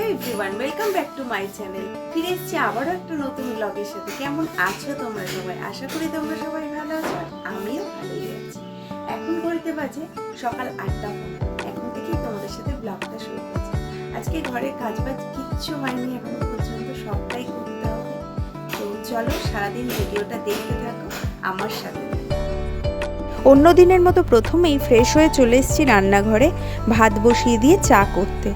Hello everyone, welcome back to my channel. ফিরে এসেছি আবারও একটা নতুন ব্লগের সাথে। কেমন আছো তোমরা সবাই? আশা করি তোমরা সবাই ভালো আছো, আমিও ভালোই আছি। এখন ঘড়িতে বাজে সকাল 8টা। এখন থেকেই তোমাদের সাথে ব্লগটা শুরু করছি। আজকে ঘরের কাজবাজ কিচ্ছু হয়নি এখনো পর্যন্ত, সবটাই করতে হবে। তো চলো সারাদিন ভিডিওটা দেখতে থাকো আমার সাথে। অন্য দিনের মতো প্রথমেই ফ্রেশ হয়ে চলে এসেছি রান্নাঘরে ভাত বসিয়ে দিয়ে চা করতে।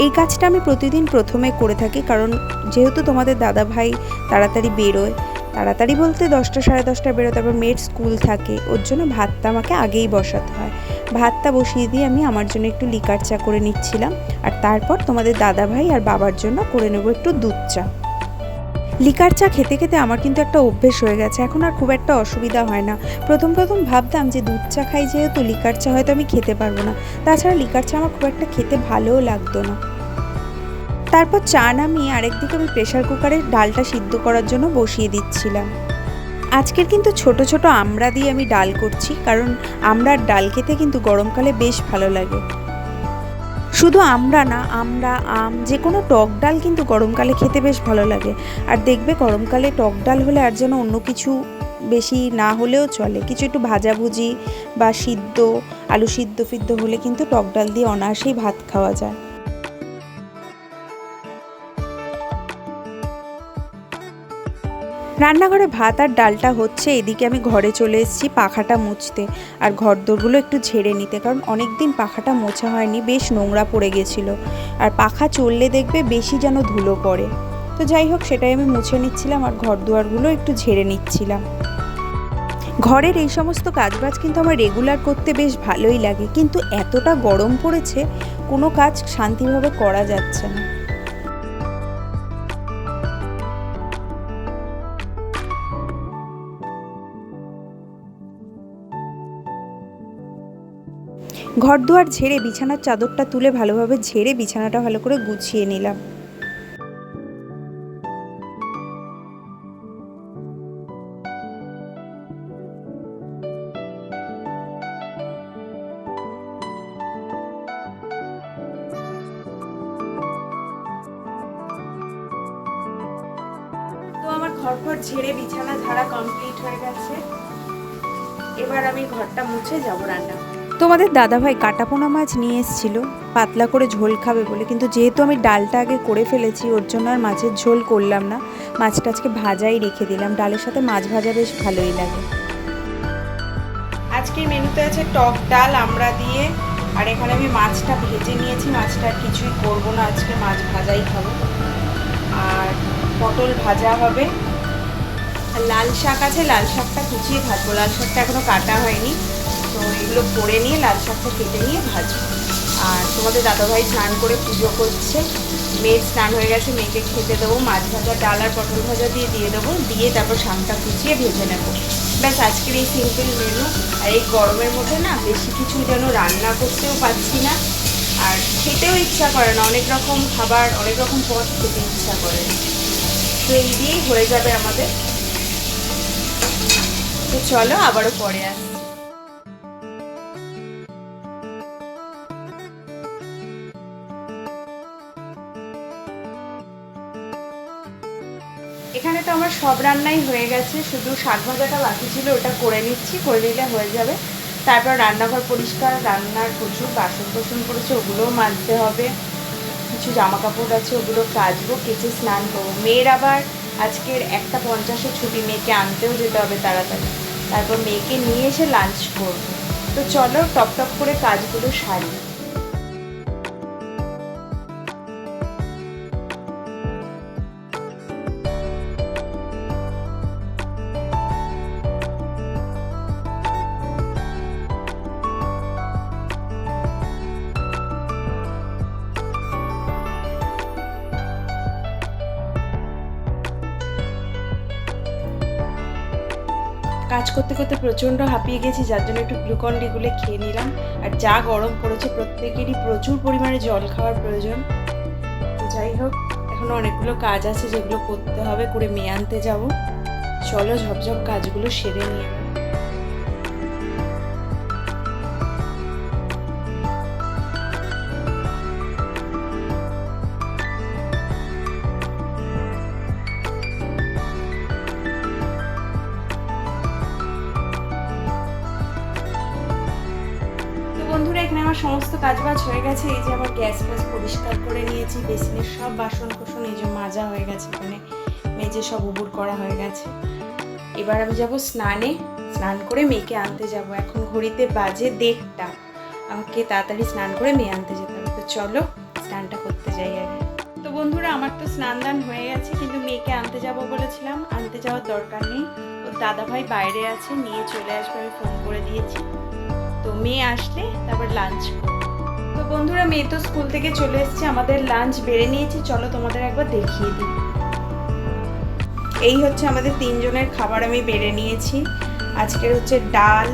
এই কাজটা আমি প্রতিদিন প্রথমে করে থাকি, কারণ যেহেতু তোমাদের দাদা ভাই তাড়াতাড়ি বেরোয়, তাড়াতাড়ি বলতে 10টা সাড়ে 10টায় বেরোয়, তারপর মেয়ের স্কুল থাকে, ওর জন্য ভাতটা আমাকে আগেই বসাতে হয়। ভাতটা বসিয়ে দিয়ে আমি আমার জন্য একটু লিকার চা করে নিচ্ছিলাম, আর তারপর তোমাদের দাদা ভাই আর বাবার জন্য করে নেবো একটু দুধ চা। লিকার চা খেতে খেতে আমার কিন্তু একটা অভ্যেস হয়ে গেছে, এখন আর খুব একটা অসুবিধা হয় না। প্রথম ভাবতাম যে দুধ চা খাই যেহেতু লিকার চা হয়তো আমি খেতে পারবো না, তাছাড়া লিকার চা আমার খুব একটা খেতে ভালোও লাগতো না। তারপর চা নামিয়ে আরেকদিকে আমি প্রেশার কুকারে ডালটা সিদ্ধ করার জন্য বসিয়ে দিচ্ছিলাম। আজকের কিন্তু ছোট ছোট আমড়া দিয়ে আমি ডাল করছি, কারণ আমড়ার ডাল খেতে কিন্তু গরমকালে বেশ ভালো লাগে। শুধু আমড়া না, আমড়া, আম, যে কোনো টক ডাল কিন্তু গরমকালে খেতে বেশ ভালো লাগে। আর দেখবে গরমকালে টক ডাল হলে আর যেন অন্য কিছু বেশি না হলেও চলে, কিছু একটু ভাজাভুজি বা সিদ্ধ আলু সিদ্ধ হলে কিন্তু টক ডাল দিয়ে অনায়াসেই ভাত খাওয়া যায়। রান্নাঘরে ভাত আর ডালটা হচ্ছে, এদিকে আমি ঘরে চলে এসেছি পাখাটা মুছতে আর ঘরদোরগুলো একটু ঝেড়ে নিতে, কারণ অনেক দিন পাখাটা মোছা হয়নি, বেশ নোংরা পড়ে গেছিলো। আর পাখা চললে দেখবে বেশি যেন ধুলো পড়ে। তো যাই হোক, সেটাই আমি মুছে নিচ্ছিলাম আর ঘরদুয়ারগুলো একটু ঝেড়ে নিচ্ছিলাম। ঘরের এই সমস্ত কাজবাজ কিন্তু আমার রেগুলার করতে বেশ ভালোই লাগে, কিন্তু এতটা গরম পড়েছে কোনো কাজ শান্তিভাবে করা যাচ্ছে না। ঘরদুয়ার ঝেড়ে বিছানার চাদরটা তুলে ভালোভাবে ঝেড়ে বিছানাটা ভালো করে গুছিয়ে নিলাম। তো আমার ঘর ঝেড়ে বিছানা ঝাড়া কমপ্লিট হয়ে গেছে। এবার আমি ঘরটা মুছে যাব রান্না। তোমাদের দাদাভাই কাটাপোনা মাছ নিয়ে এসেছিল পাতলা করে ঝোল খাবে বলে, কিন্তু যেহেতু আমি ডালটা আগে করে ফেলেছি ওর জন্য আর মাছের ঝোল করলাম না, মাছটা আজকে ভাজাই রেখে দিলাম। ডালের সাথে মাছ ভাজা বেশ ভালোই লাগে। আজকের মেনুতে আছে টক ডাল আমড়া দিয়ে, আর এখানে আমি মাছটা ভেজে নিয়েছি। মাছটা আর কিছুই করবো না, আজকে মাছ ভাজাই খাবো। আর পটল ভাজা হবে, আর লাল শাক আছে, লাল শাকটা কুচিয়ে ভাজবো। লাল শাকটা এখনো কাটা হয়নি, তো এগুলো করে নিয়ে লাল শাকটা কেটে নিয়ে ভাজবো। আর তোমাদের দাদাভাই স্নান করে পুজো করছে, মেয়ের স্নান হয়ে গেছে, মেয়েকে খেতে দেবো। মাছ ভাজা ডাল আর পটল ভাজা দিয়ে দেবো, দিয়ে তারপর শাকটা কুচিয়ে ভেজে নেবো। ব্যাস আজকের এই সিম্পল মেনু। আর এই গরমের মধ্যে না বেশি কিছু যেন রান্না করতেও পারছি না, আর খেতেও ইচ্ছা করে না। অনেক রকম খাবার, অনেক রকম পদ খেতে ইচ্ছা করে, তো এই দিয়েই হয়ে যাবে আমাদের। তো চলো আবারও পরে আসি। এখানে তো আমার সব রান্নাই হয়ে গেছে, শুধু শাক ভাজাটা বাকি ছিল, ওটা করে নিচ্ছি, করে নিলে হয়ে যাবে। তারপর রান্নাঘর পরিষ্কার, রান্নার প্রচুর বাসন পড়েছে, ওগুলোও মাজতে হবে। কিছু জামা কাপড় আছে, ওগুলো কাচবো, কেচে স্নান করবো। মেয়ের আবার আজকের 1:50 ছুটি, মেয়েকে আনতেও যেতে হবে তাড়াতাড়ি। তারপর মেয়েকে নিয়ে এসে লাঞ্চ করবো। তো চলো টপ করে কাজগুলো সারি। কাজ করতে করতে প্রচণ্ড হাঁপিয়ে গেছি, যার জন্য একটু গ্লুকন ডি গুলে খেয়ে নিলাম। আর যা গরম পড়েছে, প্রত্যেকেরই প্রচুর পরিমাণে জল খাওয়ার প্রয়োজন। তো যাই হোক, এখনো অনেকগুলো কাজ আছে যেগুলো করতে হবে, করে মেয়ে আনতে যাব। চলো ঝপঝপ কাজগুলো সেরে নিয়ে। সমস্ত কাজবাজ হয়ে গেছে। এই যে আবার গ্যাস পরিষ্কার করে নিয়েছি, বেসিনের সব বাসন কোসন এই যে মাজা হয়ে গেছে, ওখানে মেজে সব উবুর করা হয়ে গেছে। এবার আমি যাব স্নানে, স্নান করে মেয়েকে আনতে যাব। এখন ঘড়িতে বাজে 1:30, আমাকে তাড়াতাড়ি স্নান করে মেয়ে আনতে যেতে হবে। তো চলো স্নানটা করতে যাই আগে। তো বন্ধুরা, আমার তো স্নান দান হয়ে গেছে, কিন্তু মেয়েকে আনতে যাব বলেছিলাম, আনতে যাওয়ার দরকার নেই। ওর দাদাভাই বাইরে আছে, নিয়ে চলে আসবে, আমি ফোন করে দিয়েছি। তো মেয়ে আসলে তারপর লাঞ্চ করব। তো বন্ধুরা, মেয়ে তো স্কুল থেকে চলে এসেছে, আমাদের লাঞ্চ বেড়ে নিয়েছি। চলো তোমাদের একবার দেখিয়ে দিই। এই হচ্ছে আমাদের 3 জনের খাবার আমি বেড়ে নিয়েছি। আজকের হচ্ছে ডাল,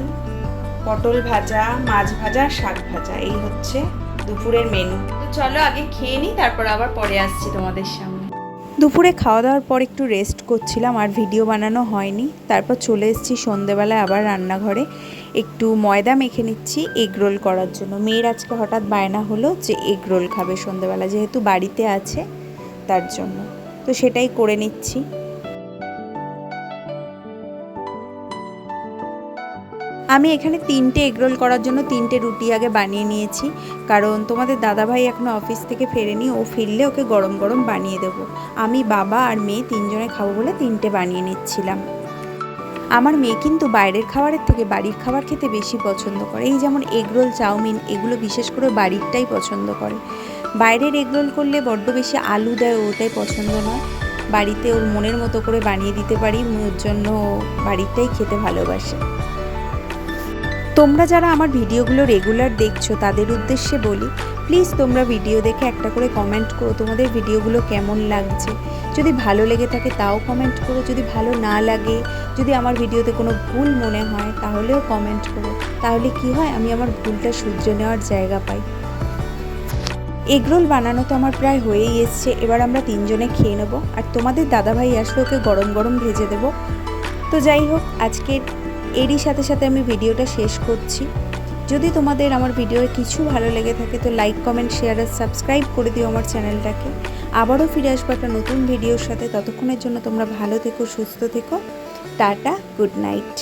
পটল ভাজা, মাছ ভাজা, শাক ভাজা। এই হচ্ছে দুপুরের মেনু। তো চলো আগে খেয়ে নিই, তারপর আবার পরে আসছি তোমাদের সামনে। দুপুরে খাওয়া দাওয়ার পর একটু রেস্ট করছিলাম, আর ভিডিও বানানো হয়নি। তারপর চলে এসেছি সন্ধেবেলায় আবার রান্নাঘরে, একটু ময়দা মেখে নিচ্ছি এগ রোল করার জন্য। মেয়ের আজকে হঠাৎ বায়না হলো যে এগ রোল খাবে সন্ধেবেলা, যেহেতু বাড়িতে আছে তার জন্য। তো সেটাই করে নিচ্ছি। আমি এখানে 3টে এগরোল করার জন্য 3টে রুটি আগে বানিয়ে নিয়েছি, কারণ তোমাদের দাদাভাই এখনও অফিস থেকে ফেরেনি, ও ফিরলে ওকে গরম গরম বানিয়ে দেবো। আমি, বাবা আর মেয়ে 3 জনে খাবো বলে 3টে বানিয়ে নিচ্ছিলাম। আমার মেয়ে কিন্তু বাইরের খাবারের থেকে বাড়ির খাবার খেতে বেশি পছন্দ করে। এই যেমন এগরোল, চাউমিন, এগুলো বিশেষ করে বাড়িরটাই পছন্দ করে। বাইরের এগরোল করলে বড্ড বেশি আলু দেয়, ওটাই পছন্দ নয়। বাড়িতে ওর মনের মতো করে বানিয়ে দিতে পারি, ওর জন্য বাড়িরটাই খেতে ভালোবাসে। তোমরা যারা আমার ভিডিওগুলো রেগুলার দেখছো তাদের উদ্দেশ্যে বলি, প্লিজ তোমরা ভিডিও দেখে একটা করে কমেন্ট করো তোমাদের ভিডিওগুলো কেমন লাগছে। যদি ভালো লেগে থাকে তাও কমেন্ট করো, যদি ভালো না লাগে, যদি আমার ভিডিওতে কোনো ভুল মনে হয় তাহলেও কমেন্ট করো। তাহলে কি হয়, আমি আমার ভুলটা শুধরে নেওয়ার জায়গা পাই। এগরোল বানানো তো আমার প্রায় হয়েই এসছে, এবার আমরা 3 জনে খেয়ে নেবো। আর তোমাদের দাদাভাই আসলে ওকে গরম গরম ভেজে দেবো। তো যাই হোক, আজকের এরই সাথে সাথে আমি ভিডিওটা শেষ করছি। যদি তোমাদের আমার ভিডিওর কিছু ভালো লেগে থাকে তো লাইক, কমেন্ট, শেয়ার আর সাবস্ক্রাইব করে দিও আমার চ্যানেলটাকে। আবারও ফিরে আসবো একটা নতুন ভিডিওর সাথে। ততক্ষণের জন্য তোমরা ভালো থেকো, সুস্থ থেকো। Tata, good night.